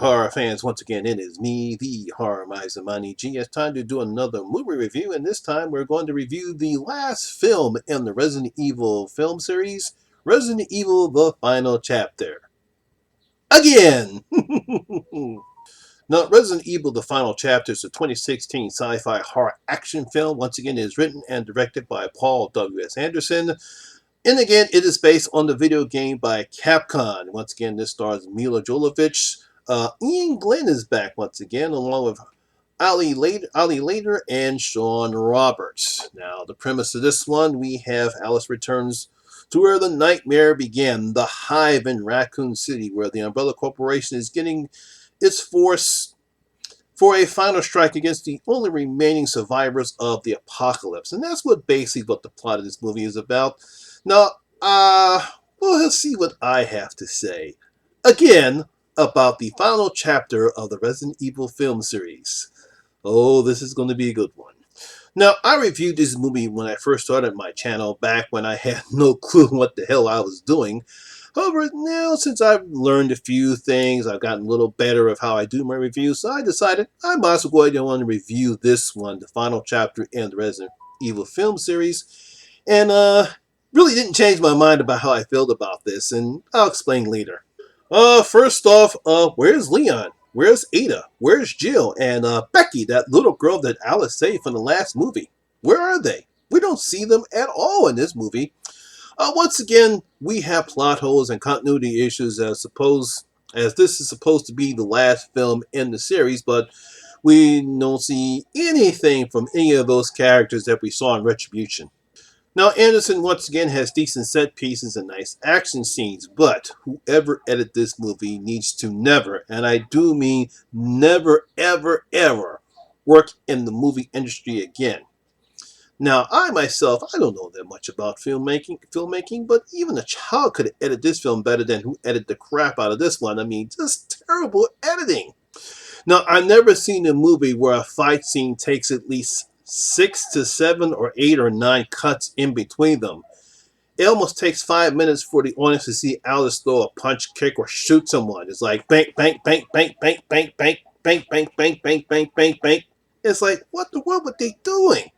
horror fans, once again, it is me, the Horror Miser Monty G. It's time to do another movie review, and this time we're going to review the last film in the Resident Evil film series, Resident Evil: The Final Chapter. Again! Now, Resident Evil: The Final Chapter is a 2016 sci-fi horror action film. Once again, it is written and directed by Paul W.S. Anderson. And again, it is based on the video game by Capcom. Once again, this stars Mila Jovovich. Ian Glenn is back once again, along with Ali Lader and Sean Roberts. Now, the premise of this one, we have Alice returns to where the nightmare began, the Hive in Raccoon City, where the Umbrella Corporation is getting its force for a final strike against the only remaining survivors of the apocalypse. And that's basically what the plot of this movie is about. Now, well, let's see what I have to say. Again, about the final chapter of the Resident Evil film series. Oh, this is going to be a good one. Now, I reviewed this movie when I first started my channel, back when I had no clue what the hell I was doing. However, now, since I've learned a few things, I've gotten a little better of how I do my reviews, so I decided I might as well go ahead and want to review this one, the final chapter in the Resident Evil film series. And, really didn't change my mind about how I felt about this, and I'll explain later. First off, where's Leon? Where's Ada? Where's Jill? And Becky, that little girl that Alice saved from the last movie? Where are they? We don't see them at all in this movie. Once again, we have plot holes and continuity issues as this is supposed to be the last film in the series, but we don't see anything from any of those characters that we saw in Retribution. Now, Anderson once again has decent set pieces and nice action scenes, but whoever edited this movie needs to never, and I do mean never, ever, ever, work in the movie industry again. Now, I myself, I don't know that much about filmmaking, but even a child could edit this film better than who edited the crap out of this one. I mean, just terrible editing. Now, I've never seen a movie where a fight scene takes at least 6 to 7 or 8 or 9 cuts in between them. It almost takes 5 minutes for the audience to see Alice throw a punch, kick, or shoot someone. It's like bang, bang, bang, bang, bang, bang, bang, bang, bang, bang, bang, bang, bang, bang. It's like, what the world were they doing?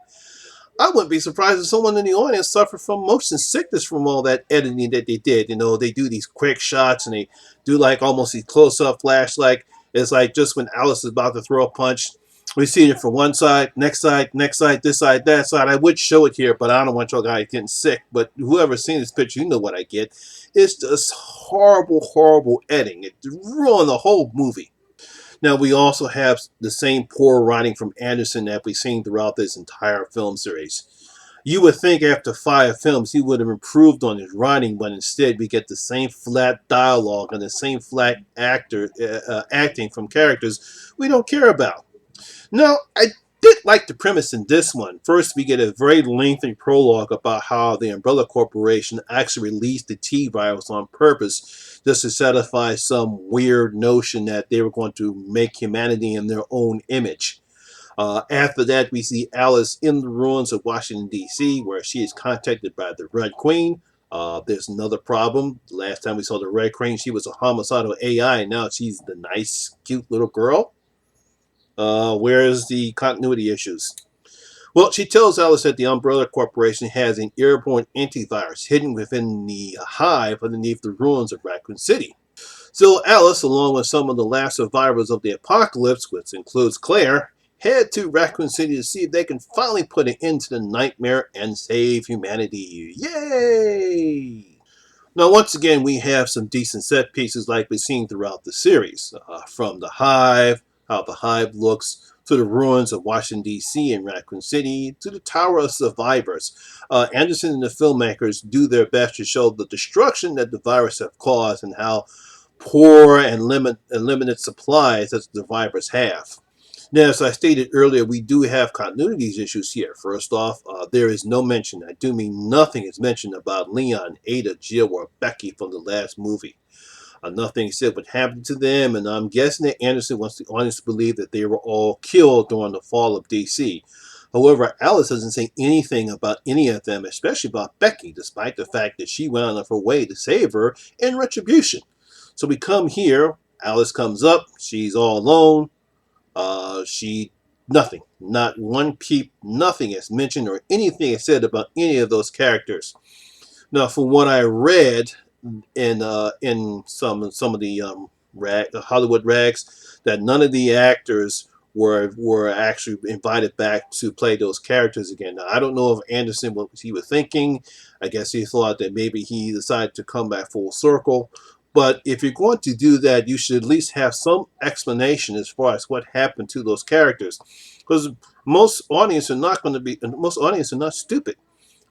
I wouldn't be surprised if someone in the audience suffered from motion sickness from all that editing that they did. You know, they do these quick shots and they do like almost these close-up flash. Like, it's like just when Alice is about to throw a punch, we see it from one side, next side, this side, that side. I would show it here, but I don't want y'all guys getting sick. But whoever's seen this picture, you know what I get. It's just horrible, horrible editing. It ruined the whole movie. Now, we also have the same poor writing from Anderson that we've seen throughout this entire film series. You would think after 5 films he would have improved on his writing, but instead we get the same flat dialogue and the same flat acting from characters we don't care about. Now, I did like the premise in this one. First, we get a very lengthy prologue about how the Umbrella Corporation actually released the T-virus on purpose just to satisfy some weird notion that they were going to make humanity in their own image. After that, we see Alice in the ruins of Washington, D.C., where she is contacted by the Red Queen. There's another problem. The last time we saw the Red Queen, she was a homicidal AI, and now she's the nice, cute little girl. Where's the continuity issues? Well, she tells Alice that the Umbrella Corporation has an airborne antivirus hidden within the hive underneath the ruins of Raccoon City. So Alice, along with some of the last survivors of the apocalypse, which includes Claire, head to Raccoon City to see if they can finally put an end to the nightmare and save humanity. Yay! Now, once again, we have some decent set pieces like we've seen throughout the series. From the hive, how the hive looks, to the ruins of Washington, D.C. and Raccoon City, to the Tower of Survivors. Anderson and the filmmakers do their best to show the destruction that the virus have caused and how poor and limited supplies that the survivors have. Now, as I stated earlier, we do have continuity issues here. First off, there is no mention, I do mean nothing is mentioned about Leon, Ada, Jill, or Becky from the last movie. Nothing said what happened to them, and I'm guessing that Anderson wants the audience to believe that they were all killed during the fall of DC. However, Alice doesn't say anything about any of them, especially about Becky, despite the fact that she went out of her way to save her in Retribution. So we come here, Alice comes up. She's all alone. She nothing, not one peep, nothing is mentioned or anything is said about any of those characters. Now, from what I read in some of the Hollywood rags, that none of the actors were actually invited back to play those characters again. Now, I don't know if Anderson what he was thinking. I guess he thought that maybe he decided to come back full circle. But if you're going to do that, you should at least have some explanation as far as what happened to those characters, because most audiences are not stupid.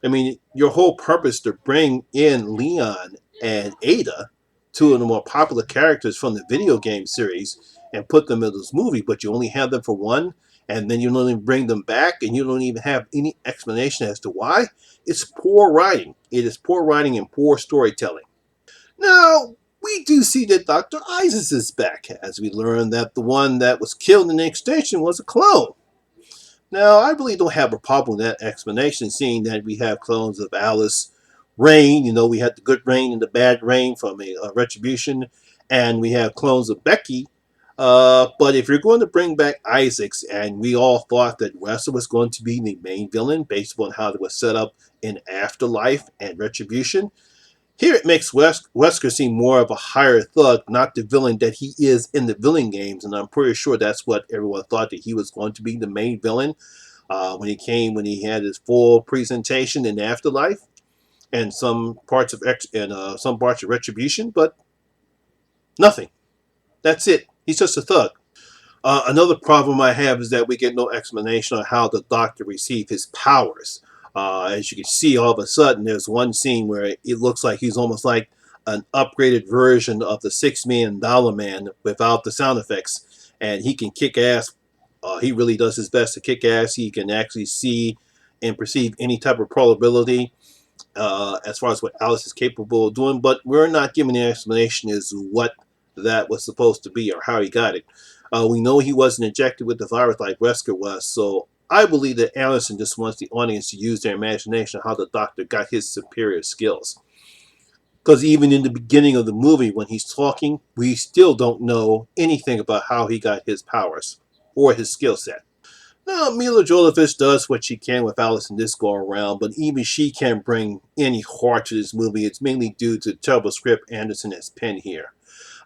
I mean, your whole purpose to bring in Leon and Ada, two of the more popular characters from the video game series, and put them in this movie, but you only have them for one, and then you don't even bring them back, and you don't even have any explanation as to why. It's poor writing. It is poor writing and poor storytelling. Now, we do see that Dr. Isis is back, as we learn that the one that was killed in the extension was a clone. Now, I really don't have a problem with that explanation, seeing that we have clones of Alice, Rain. We had the good Rain and the bad Rain from a Retribution, and we have clones of Becky. But if you're going to bring back Isaacs, and we all thought that Wesker was going to be the main villain based on how it was set up in Afterlife and Retribution, here it makes Wesker seem more of a higher thug, not the villain that he is in the villain games, and I'm pretty sure that's what everyone thought, that he was going to be the main villain when he had his full presentation in Afterlife and some parts of Retribution, but nothing. That's it. He's just a thug. Another problem I have is that we get no explanation on how the Doctor received his powers. As you can see, all of a sudden, there's one scene where it looks like he's almost like an upgraded version of the $6 Million Man without the sound effects, and he can kick ass. He really does his best to kick ass. He can actually see and perceive any type of probability as far as what Alice is capable of doing, but we're not given an explanation as to what that was supposed to be or how he got it. We know he wasn't injected with the virus like Wesker was, so I believe that Anderson just wants the audience to use their imagination on how the Doctor got his superior skills. Because even in the beginning of the movie, when he's talking, we still don't know anything about how he got his powers or his skill set. Now, Mila Jovovich does what she can with Alice in this go around, but even she can't bring any heart to this movie. It's mainly due to the terrible script Anderson has penned here.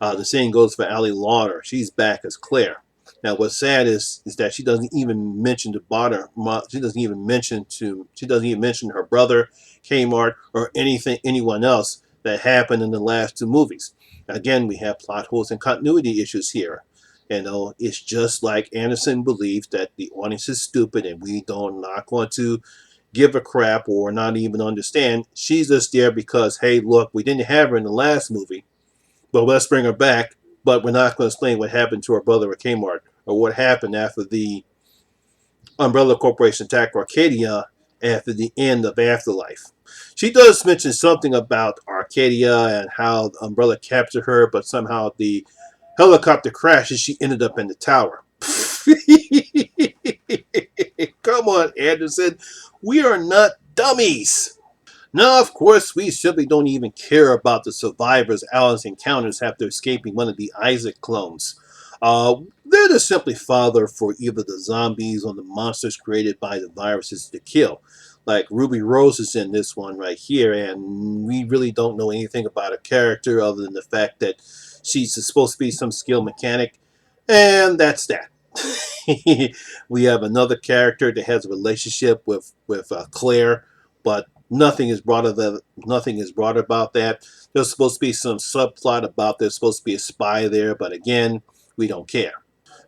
The same goes for Ali Lauder. She's back as Claire. Now, what's sad is that she doesn't even mention She doesn't even mention her brother, Kmart, or anyone else that happened in the last two movies. Again, we have plot holes and continuity issues here. It's just like Anderson believes that the audience is stupid and we don't not going to give a crap or not even understand. She's just there because, hey, look, we didn't have her in the last movie, but let's bring her back. But we're not going to explain what happened to her brother at Kmart or what happened after the Umbrella Corporation attacked Arcadia after the end of Afterlife. She does mention something about Arcadia and how Umbrella captured her, but somehow the helicopter crashes. She ended up in the tower. Come on, Anderson. We are not dummies. Now, of course, we simply don't even care about the survivors Alice encounters after escaping one of the Isaac clones. They're just simply fodder for either the zombies or the monsters created by the viruses to kill. Like Ruby Rose is in this one right here, and we really don't know anything about her character other than the fact that she's supposed to be some skilled mechanic, and that's that. We have another character that has a relationship with Claire, but nothing is brought about that. There's supposed to be some subplot about there's supposed to be a spy there, but again, we don't care.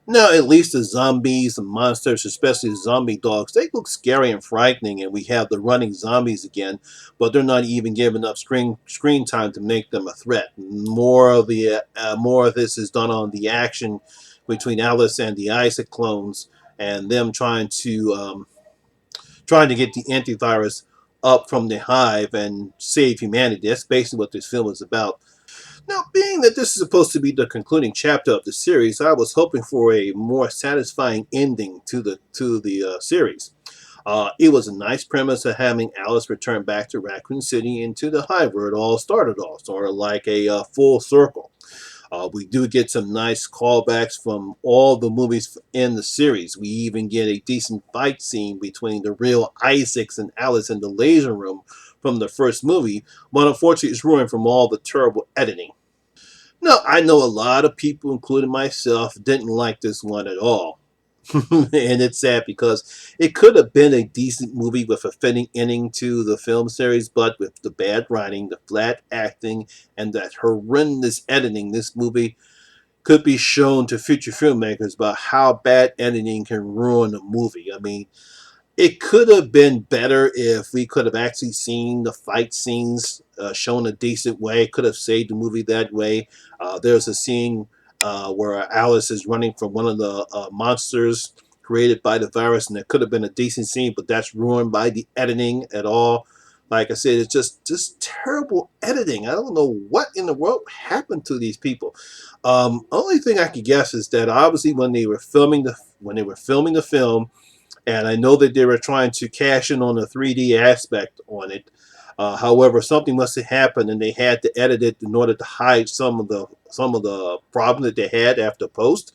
Now, at least the zombies, the monsters, especially the zombie dogs, they look scary and frightening, and we have the running zombies again, but they're not even given enough screen time to make them a threat. More of this is done on the action between Alice and the Isaac clones, and them trying to get the antivirus up from the hive and save humanity. That's basically what this film is about. Now, being that this is supposed to be the concluding chapter of the series, I was hoping for a more satisfying ending to the series. It was a nice premise of having Alice return back to Raccoon City and to the hive where it all started off, sort of like a full circle. We do get some nice callbacks from all the movies in the series. We even get a decent fight scene between the real Isaacs and Alice in the laser room from the first movie, but unfortunately it's ruined from all the terrible editing. Now, I know a lot of people, including myself, didn't like this one at all. And it's sad because it could have been a decent movie with a fitting ending to the film series, but with the bad writing, the flat acting, and that horrendous editing, this movie could be shown to future filmmakers about how bad editing can ruin a movie. I mean, it could have been better if we could have actually seen the fight scenes shown a decent way. Could have saved the movie that way. There's a scene where Alice is running from one of the monsters created by the virus, and it could have been a decent scene, but that's ruined by the editing at all. Like I said, it's just terrible editing. I don't know what in the world happened to these people. Only thing I could guess is that obviously when they were filming the film, and I know that they were trying to cash in on the 3D aspect on it. However, something must have happened, and they had to edit it in order to hide some of the problems that they had after post.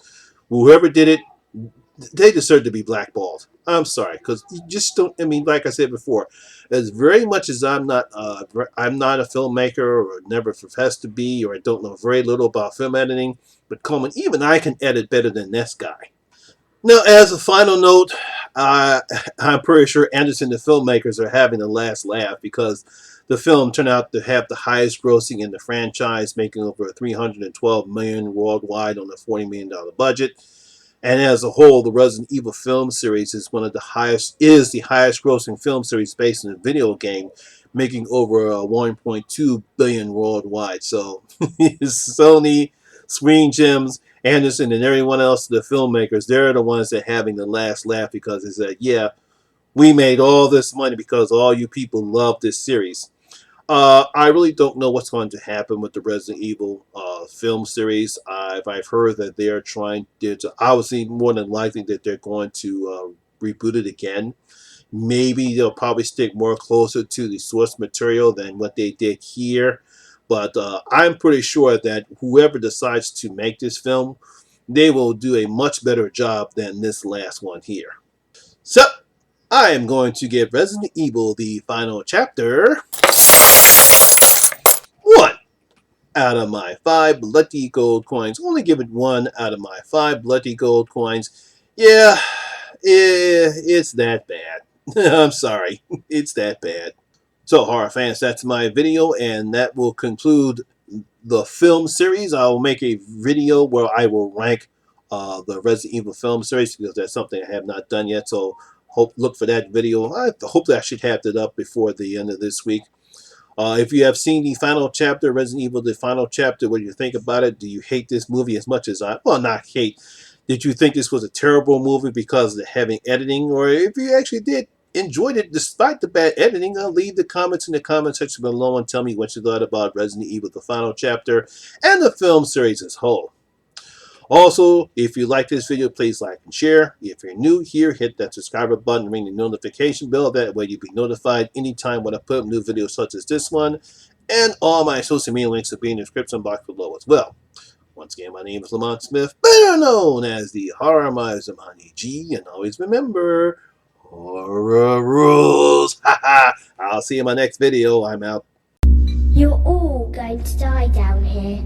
Whoever did it, they deserve to be blackballed. I'm sorry, because you just don't. I mean, like I said before, as very much as I'm not a filmmaker or never professed to be, or I don't know very little about film editing. But Coleman, even I can edit better than this guy. Now, as a final note, uh, I'm pretty sure Anderson, the filmmakers, are having the last laugh because the film turned out to have the highest grossing in the franchise, making over 312 million worldwide on a $40 million budget. And as a whole, the Resident Evil film series is the highest grossing film series based on a video game, making over 1.2 billion worldwide. So Sony, Screen Gems, Anderson, and everyone else, the filmmakers, they're the ones that are having the last laugh because they said, yeah, we made all this money because all you people love this series. I really don't know what's going to happen with the Resident Evil film series. I've heard that they are trying to, obviously, more than likely that they're going to reboot it again. Maybe they'll probably stick more closer to the source material than what they did here. But I'm pretty sure that whoever decides to make this film, they will do a much better job than this last one here. So, I am going to give Resident Evil the final chapter 1 out of my 5 bloody gold coins. Only give it 1 out of my 5 bloody gold coins. Yeah, it's that bad. I'm sorry, it's that bad. So, horror fans, that's my video, and that will conclude the film series. I will make a video where I will rank the Resident Evil film series because that's something I have not done yet. So, look for that video. I hope that I should have it up before the end of this week. If you have seen the final chapter, Resident Evil, the final chapter, what do you think about it? Do you hate this movie as much as I? Well, not hate. Did you think this was a terrible movie because of the heavy editing? Or if you actually did, enjoyed it despite the bad editing, leave the comments in the comment section below and tell me what you thought about Resident Evil, the final chapter, and the film series as a whole. Also, if you like this video, please like and share. If you're new here, hit that subscribe button and ring the notification bell. That way you'll be notified anytime when I put up new videos such as this one. And all my social media links will be in the description box below as well. Once again, my name is Lamont Smith, better known as the Horror Miser Monty G. And always remember, horror rules. I'll see you in my next video. I'm out. You're all going to die down here.